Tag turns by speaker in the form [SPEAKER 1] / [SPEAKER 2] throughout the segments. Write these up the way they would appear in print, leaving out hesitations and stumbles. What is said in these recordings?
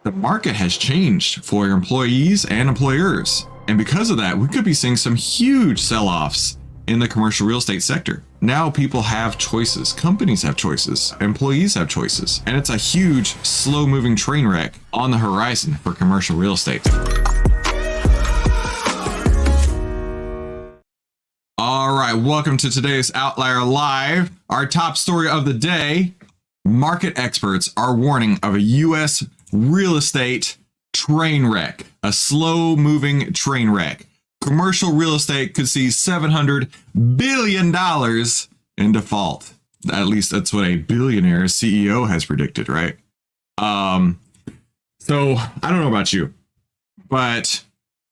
[SPEAKER 1] the market has changed for employees and employers. And because of that, we could be seeing some huge sell-offs in the commercial real estate sector. Now people have choices, companies have choices, employees have choices, and it's a huge, slow-moving train wreck on the horizon for commercial real estate. All right, welcome to today's Outlier Live. Our top story of the day: market experts are warning of a U.S. real estate train wreck, a slow-moving train wreck. Commercial real estate could see $700 billion in default. At least that's what a billionaire CEO has predicted, right? So I don't know about you, but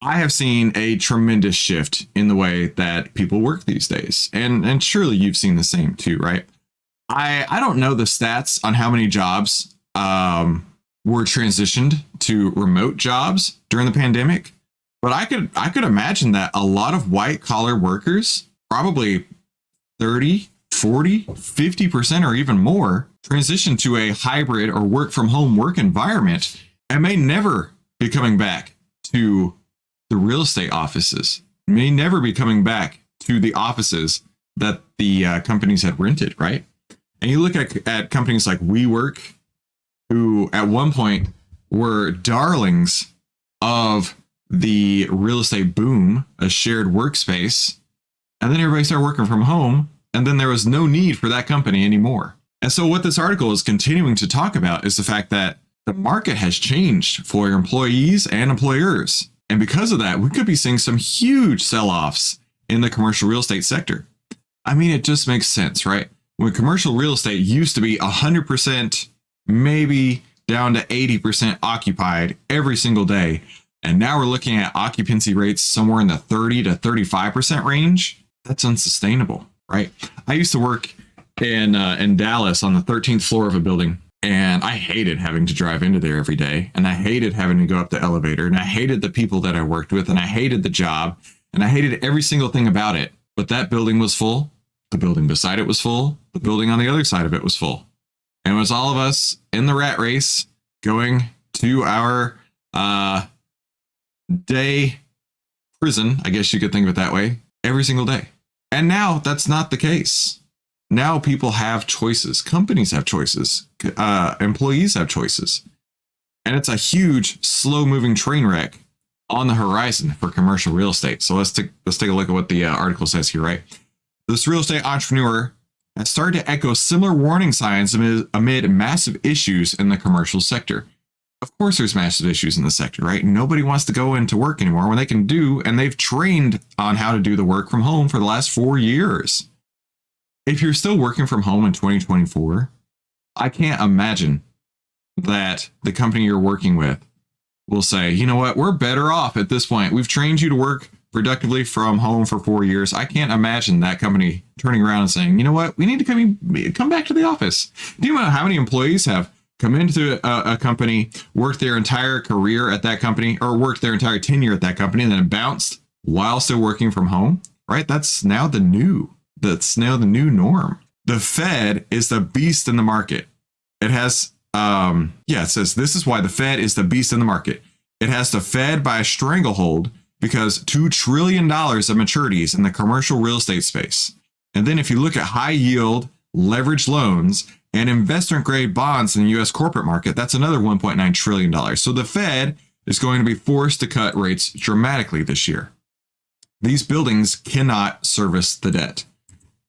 [SPEAKER 1] I have seen a tremendous shift in the way that people work these days. And surely you've seen the same too, right? I don't know the stats on how many jobs were transitioned to remote jobs during the pandemic, but I could imagine that a lot of white collar workers, probably 30, 40, 50% or even more, transition to a hybrid or work from home work environment and may never be coming back to the real estate offices, may never be coming back to the offices that the companies had rented, right? And you look at companies like WeWork, who at one point were darlings of the real estate boom, a shared workspace, and then everybody started working from home, and then there was no need for that company anymore. And so what this article is continuing to talk about is the fact that the market has changed for employees and employers. And because of that, we could be seeing some huge sell-offs in the commercial real estate sector. I mean, it just makes sense, right? When commercial real estate used to be 100%, maybe down to 80% occupied every single day, and now we're looking at occupancy rates somewhere in the 30 to 35% range, that's unsustainable, right? I used to work in Dallas on the 13th floor of a building, and I hated having to drive into there every day, and I hated having to go up the elevator, and I hated the people that I worked with, and I hated the job, and I hated every single thing about it. But that building was full. The building beside it was full. The building on the other side of it was full. And it was all of us in the rat race going to our day prison, I guess you could think of it that way, every single day. And now that's not the case. Now people have choices. Companies have choices. Employees have choices. And it's a huge, slow-moving train wreck on the horizon for commercial real estate. So let's take a look at what the article says here, right? This real estate entrepreneur has started to echo similar warning signs amid massive issues in the commercial sector. Of course, there's massive issues in the sector, right? Nobody wants to go into work anymore when they can do, and they've trained on how to do the work from home for the last 4 years. If you're still working from home in 2024, I can't imagine that the company you're working with will say, you know what, we're better off at this point. We've trained you to work productively from home for 4 years. I can't imagine that company turning around and saying, you know what, we need to come back to the office. Do you know how many employees have come into a company, worked their entire career at that company, or worked their entire tenure at that company, and then bounced while still working from home, right? That's now the new norm. The Fed is the beast in the market. It has, it says this is why the Fed is the beast in the market. It has the Fed by a stranglehold because $2 trillion of maturities in the commercial real estate space. And then if you look at high yield leveraged loans and investment grade bonds in the U.S. corporate market, that's another $1.9 trillion. So the Fed is going to be forced to cut rates dramatically this year. These buildings cannot service the debt.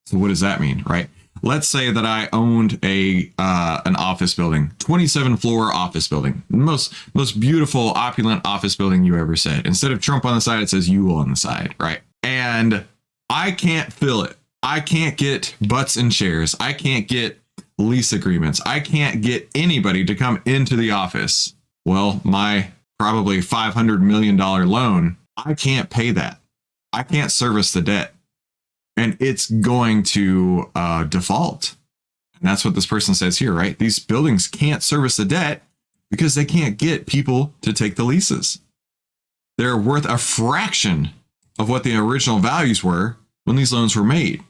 [SPEAKER 1] So what does that mean, right? Let's say that I owned an office building, 27-floor office building, most beautiful, opulent office building you ever said. Instead of Trump on the side, it says you on the side, right? And I can't fill it. I can't get butts in chairs. I can't get lease agreements. I can't get anybody to come into the office. Well, my probably $500 million loan, I can't pay that. I can't service the debt. And it's going to default. And that's what this person says here, right? These buildings can't service the debt because they can't get people to take the leases. They're worth a fraction of what the original values were when these loans were made.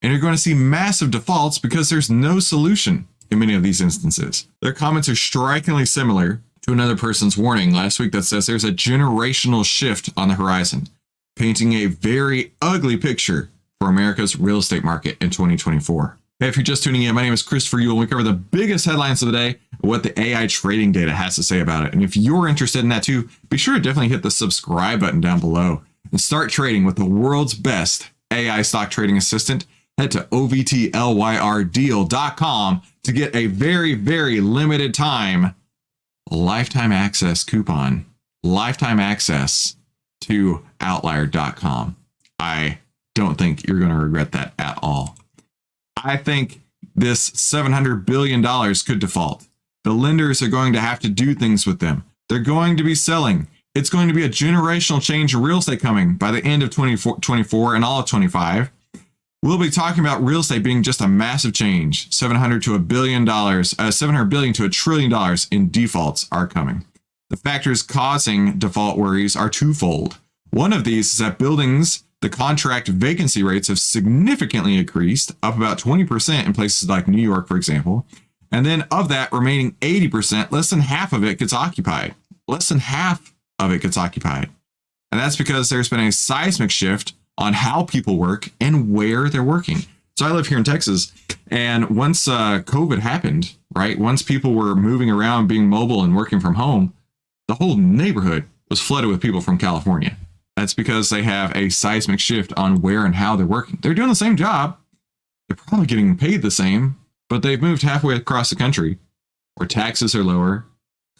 [SPEAKER 1] And you're going to see massive defaults because there's no solution in many of these instances. Their comments are strikingly similar to another person's warning last week that says there's a generational shift on the horizon, painting a very ugly picture for America's real estate market in 2024. Hey, if you're just tuning in, my name is Christopher Yule, and we cover the biggest headlines of the day, what the AI trading data has to say about it. And if you're interested in that too, be sure to definitely hit the subscribe button down below and start trading with the world's best AI stock trading assistant. Head to OVTLYRdeal.com to get a very, very limited time lifetime access coupon, lifetime access to outlier.com. I don't think you're going to regret that at all. I think this $700 billion could default. The lenders are going to have to do things with them. They're going to be selling. It's going to be a generational change in real estate coming by the end of 2024 and all of 25. We'll be talking about real estate being just a massive change. $700 billion to $1 trillion in defaults are coming. The factors causing default worries are twofold. One of these is that buildings, the contract vacancy rates have significantly increased, up about 20% in places like New York, for example. And then of that remaining 80%, less than half of it gets occupied. Less than half of it gets occupied. And that's because there's been a seismic shift on how people work and where they're working. So I live here in Texas, and once COVID happened, right? Once people were moving around, being mobile and working from home, the whole neighborhood was flooded with people from California. That's because they have a seismic shift on where and how they're working. They're doing the same job. They're probably getting paid the same, but they've moved halfway across the country where taxes are lower,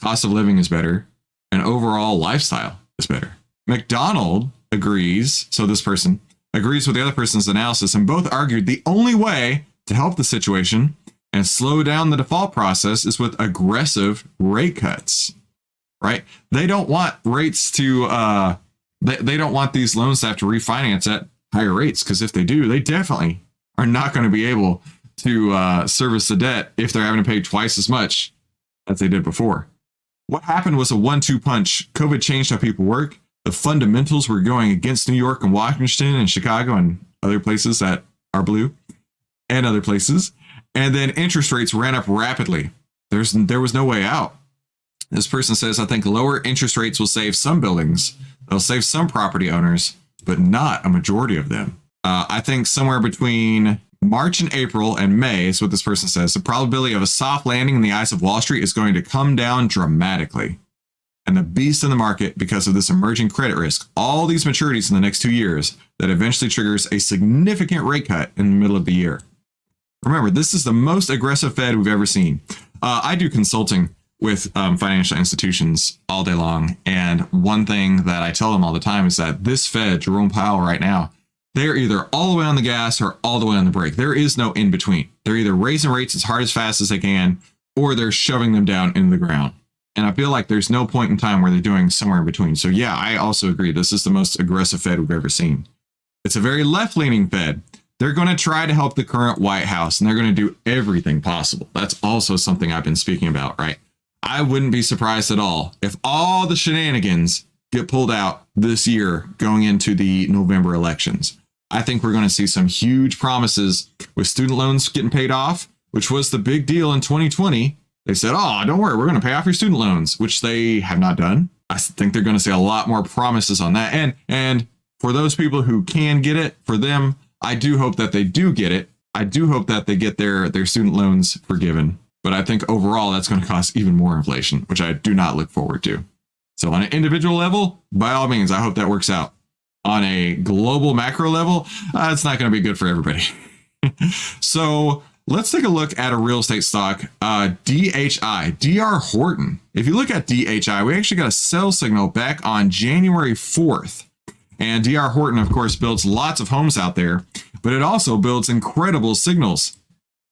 [SPEAKER 1] cost of living is better, and overall lifestyle is better. McDonald agrees, so this person agrees with the other person's analysis, and both argued the only way to help the situation and slow down the default process is with aggressive rate cuts, right? They don't want rates to, they don't want these loans to have to refinance at higher rates, because if they do, they definitely are not going to be able to service the debt if they're having to pay twice as much as they did before. What happened was a 1-2 punch. COVID changed how people work. The fundamentals were going against New York and Washington and Chicago and other places that are blue and other places. And then interest rates ran up rapidly. There was no way out. This person says, I think lower interest rates will save some buildings. They'll save some property owners, but not a majority of them. I think somewhere between March and April and May is what this person says. The probability of a soft landing in the eyes of Wall Street is going to come down dramatically. And the beast in the market, because of this emerging credit risk, all these maturities in the next 2 years, that eventually triggers a significant rate cut in the middle of the year. Remember, this is the most aggressive Fed we've ever seen. I do consulting with financial institutions all day long. And one thing that I tell them all the time is that this Fed, Jerome Powell right now, they're either all the way on the gas or all the way on the brake. There is no in between. They're either raising rates as hard as fast as they can, or they're shoving them down into the ground. And I feel like there's no point in time where they're doing somewhere in between. So yeah, I also agree. This is the most aggressive Fed we've ever seen. It's a very left-leaning Fed. They're going to try to help the current White House, and they're going to do everything possible. That's also something I've been speaking about, right? I wouldn't be surprised at all if all the shenanigans get pulled out this year going into the November elections. I think we're going to see some huge promises with student loans getting paid off, which was the big deal in 2020. They said, oh, don't worry, we're going to pay off your student loans, which they have not done. I think they're going to see a lot more promises on that. And for those people who can get it, for them, I do hope that they do get it. I do hope that they get their student loans forgiven. But I think overall, that's going to cause even more inflation, which I do not look forward to. So on an individual level, by all means, I hope that works out. On a global macro level, it's not going to be good for everybody. So let's take a look at a real estate stock, DHI, DR Horton. If you look at DHI, we actually got a sell signal back on January 4th. And DR Horton, of course, builds lots of homes out there, but it also builds incredible signals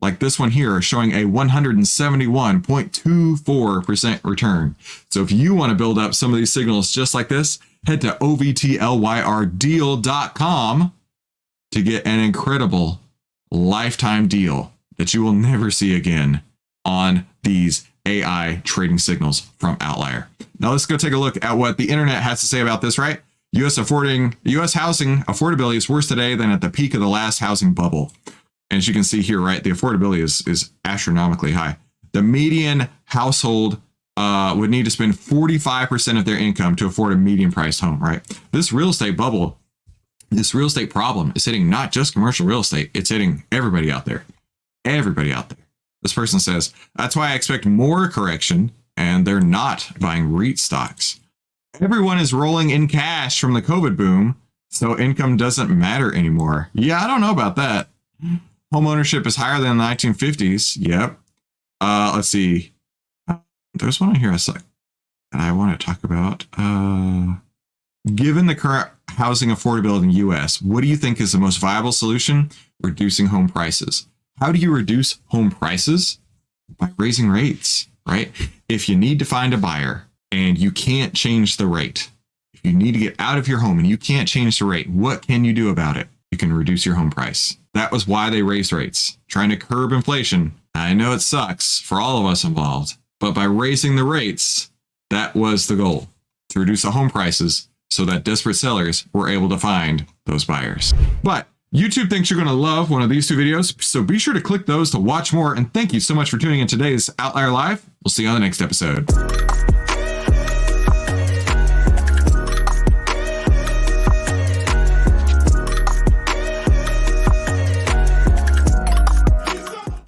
[SPEAKER 1] like this one here, showing a 171.24% return. So if you want to build up some of these signals just like this, head to OVTLYRdeal.com to get an incredible lifetime deal that you will never see again on these AI trading signals from Outlier. Now let's go take a look at what the internet has to say about this, right? U.S. housing affordability is worse today than at the peak of the last housing bubble. And as you can see here, right, the affordability is astronomically high. The median household would need to spend 45% of their income to afford a medium priced home, right? This real estate bubble, this real estate problem is hitting not just commercial real estate, it's hitting everybody out there. Everybody out there. This person says, that's why I expect more correction, and they're not buying REIT stocks. Everyone is rolling in cash from the COVID boom, so income doesn't matter anymore. Yeah, I don't know about that. Home ownership is higher than the 1950s. Yep. Let's see. There's one on here that I want to talk about. Given the current housing affordability in the US, what do you think is the most viable solution? Reducing home prices. How do you reduce home prices? By raising rates, right? If you need to find a buyer and you can't change the rate, if you need to get out of your home and you can't change the rate, what can you do about it? You can reduce your home price. That was why they raised rates, trying to curb inflation. I know it sucks for all of us involved, but by raising the rates, that was the goal, to reduce the home prices so that desperate sellers were able to find those buyers. But YouTube thinks you're going to love one of these two videos, so be sure to click those to watch more. And thank you so much for tuning in today's Outlier Live. We'll see you on the next episode.